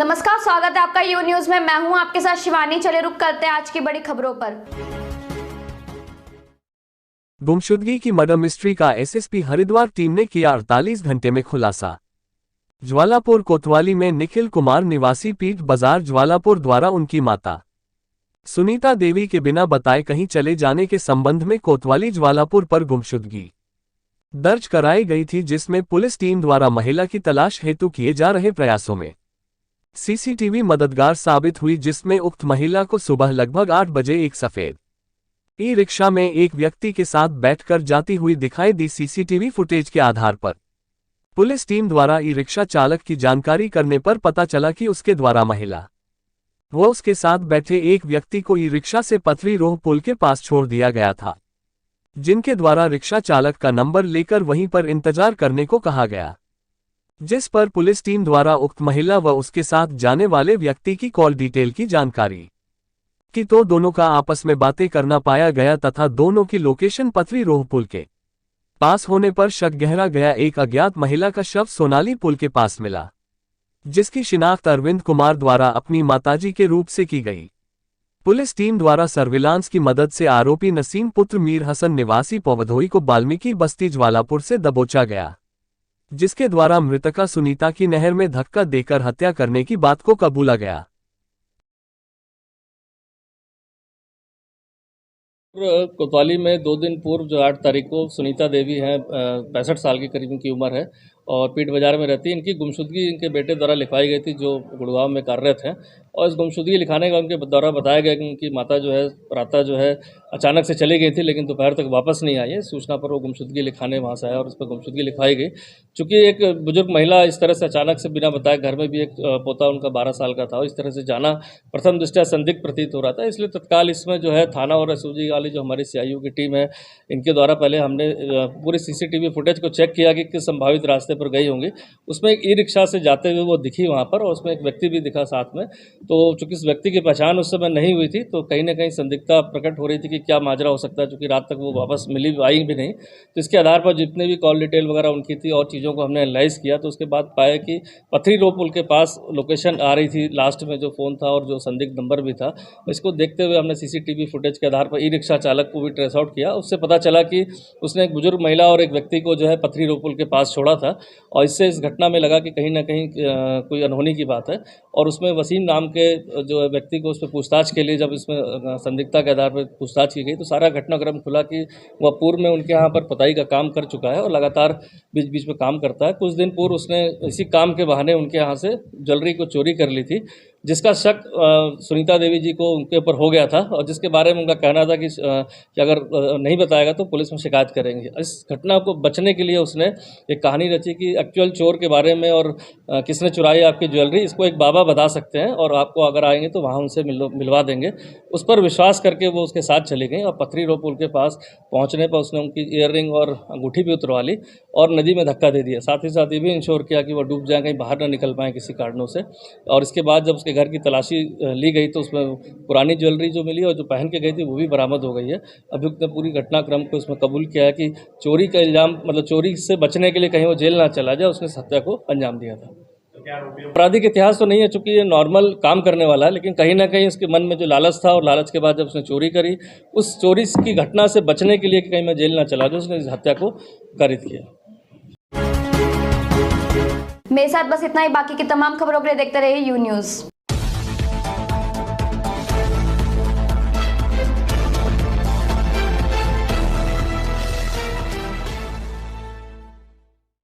नमस्कार, स्वागत है आपका यू न्यूज में। मैं हूं आपके साथ शिवानी। चले रुक करते हैं आज की बड़ी खबरों पर। गुमशुदगी की मर्डर मिस्ट्री का एसएसपी हरिद्वार टीम ने किया 48 घंटे में खुलासा। ज्वालापुर कोतवाली में निखिल कुमार निवासी पीठ बाजार ज्वालापुर द्वारा उनकी माता सुनीता देवी के बिना बताए कहीं चले जाने के संबंध में कोतवाली ज्वालापुर पर गुमशुदगी दर्ज कराई गई थी, जिसमें पुलिस टीम द्वारा महिला की तलाश हेतु किए जा रहे प्रयासों में सीसीटीवी मददगार साबित हुई, जिसमें उक्त महिला को सुबह लगभग 8 बजे एक सफेद ई रिक्शा में एक व्यक्ति के साथ बैठकर जाती हुई दिखाई दी। सीसीटीवी फुटेज के आधार पर पुलिस टीम द्वारा ई रिक्शा चालक की जानकारी करने पर पता चला कि उसके द्वारा महिला व उसके साथ बैठे एक व्यक्ति को ई रिक्शा से पथरी रोह पुल के पास छोड़ दिया गया था, जिनके द्वारा रिक्शा चालक का नंबर लेकर वहीं पर इंतजार करने को कहा गया, जिस पर पुलिस टीम द्वारा उक्त महिला व उसके साथ जाने वाले व्यक्ति की कॉल डिटेल की जानकारी की तो दोनों का आपस में बातें करना पाया गया तथा दोनों की लोकेशन पथरी रोह पुल के पास होने पर शक गहरा गया। एक अज्ञात महिला का शव सोनाली पुल के पास मिला, जिसकी शिनाख्त अरविंद कुमार द्वारा अपनी माताजी के रूप से की गई। पुलिस टीम द्वारा सर्विलांस की मदद से आरोपी नसीम पुत्र मीर हसन निवासी पौवधोई को वाल्मीकि बस्ती ज्वालापुर से दबोचा गया, जिसके द्वारा मृतका सुनीता की नहर में धक्का देकर हत्या करने की बात को कबूला गया। कोतवाली में 2 दिन पूर्व जो 8 तारीख को सुनीता देवी हैं, 65 साल के करीब की उम्र है और पीठ बाजार में रहती है। इनकी गुमशुदगी इनके बेटे द्वारा लिखवाई गई थी, जो गुड़गांव में कार्यरत हैं, और इस गुमशुदगी लिखाने का उनके द्वारा बताया गया कि उनकी माता जो है प्रातः जो है अचानक से चली गई थी, लेकिन दोपहर तक वापस नहीं आई है। सूचना पर वो गुमशुदगी लिखाने वहाँ से आया और उस पर गुमशुदगी लिखवाई गई। चूँकि एक बुजुर्ग महिला इस तरह से अचानक से बिना बताए, घर में भी एक पोता उनका 12 साल का था, और इस तरह से जाना प्रथम दृष्टया संदिग्ध प्रतीत हो रहा था। इसलिए तत्काल इसमें जो है थाना और एसओजी वाली जो हमारी सीआईयू की टीम है, इनके द्वारा पहले हमने पूरी सीसीटीवी फुटेज को चेक किया कि किस संभावित रास्ते पर गई होंगी। उसमें एक ई रिक्शा से जाते हुए वो दिखी वहाँ पर, और उसमें एक व्यक्ति भी दिखा साथ में। तो चूंकि इस व्यक्ति की पहचान उस समय नहीं हुई थी, तो कहीं ना कहीं संदिग्धता प्रकट हो रही थी कि क्या माजरा हो सकता है, चूँकि रात तक वो वापस मिली आई भी नहीं। तो इसके आधार पर जितने भी कॉल डिटेल वगैरह उनकी थी और चीज़ों को हमने एनालाइज किया, तो उसके बाद पाया कि पथरी रोह पुल के पास लोकेशन आ रही थी, लास्ट में जो फ़ोन था और जो संदिग्ध नंबर भी था। इसको देखते हुए हमने सीसीटीवी फुटेज के आधार पर ई रिक्शा चालक को भी ट्रेस आउट किया। उससे पता चला कि उसने एक बुजुर्ग महिला और एक व्यक्ति को जो है पथरी रोह पुल के पास छोड़ा था, और इससे इस घटना में लगा कि कहीं ना कहीं कोई अनहोनी की बात है। और उसमें वसीम नाम के जो व्यक्ति को उस पर पूछताछ के लिए जब इसमें संदिग्धता के आधार पर पूछताछ की गई, तो सारा घटनाक्रम खुला कि वह पूर्व में उनके यहाँ पर पुताई का काम कर चुका है और लगातार बीच बीच में काम करता है। कुछ दिन पूर्व उसने इसी काम के बहाने उनके यहाँ से ज्वेलरी को चोरी कर ली थी, जिसका शक सुनीता देवी जी को उनके ऊपर हो गया था, और जिसके बारे में उनका कहना था कि अगर नहीं बताएगा तो पुलिस में शिकायत करेंगे। इस घटना को बचने के लिए उसने एक कहानी रची कि एक्चुअल चोर के बारे में और किसने चुराई आपकी ज्वेलरी, इसको एक बाबा बता सकते हैं, और आपको अगर आएंगे तो वहाँ उनसे मिलवा देंगे। उस पर विश्वास करके वो उसके साथ चली गई, और पथरी रोह पुल के पास पहुँचने पर उसने उनकी ईयररिंग और अंगूठी भी उतरवा ली और नदी में धक्का दे दिया। साथ ही साथ ये भी इंश्योर किया कि वो डूब जाए, कहीं बाहर न निकल पाएँ किसी कारणों से। और इसके बाद जब घर की तलाशी ली गई तो उसमें पुरानी ज्वेलरी जो मिली और जो पहन के गई थी वो भी बरामद हो गई है। अभियुक्त ने पूरी घटनाक्रम को इसमें कबूल किया है कि चोरी का इल्जाम, मतलब चोरी से बचने के लिए कहीं वो जेल ना चला जाए, उसने हत्या को अंजाम दिया था। आपराधिक इतिहास तो नहीं है, चूंकि ये नॉर्मल काम करने वाला है, लेकिन कहीं ना कहीं उसके मन में जो लालच था, और लालच के बाद जब उसने चोरी करी, उस चोरी की घटना से बचने के लिए कि कहीं मैं जेल ना चला जाऊँ, उसने इस हत्या को कारित किया। मेरे साथ बस इतना ही। बाकी की तमाम खबरों के लिए देखते रहिए यू न्यूज।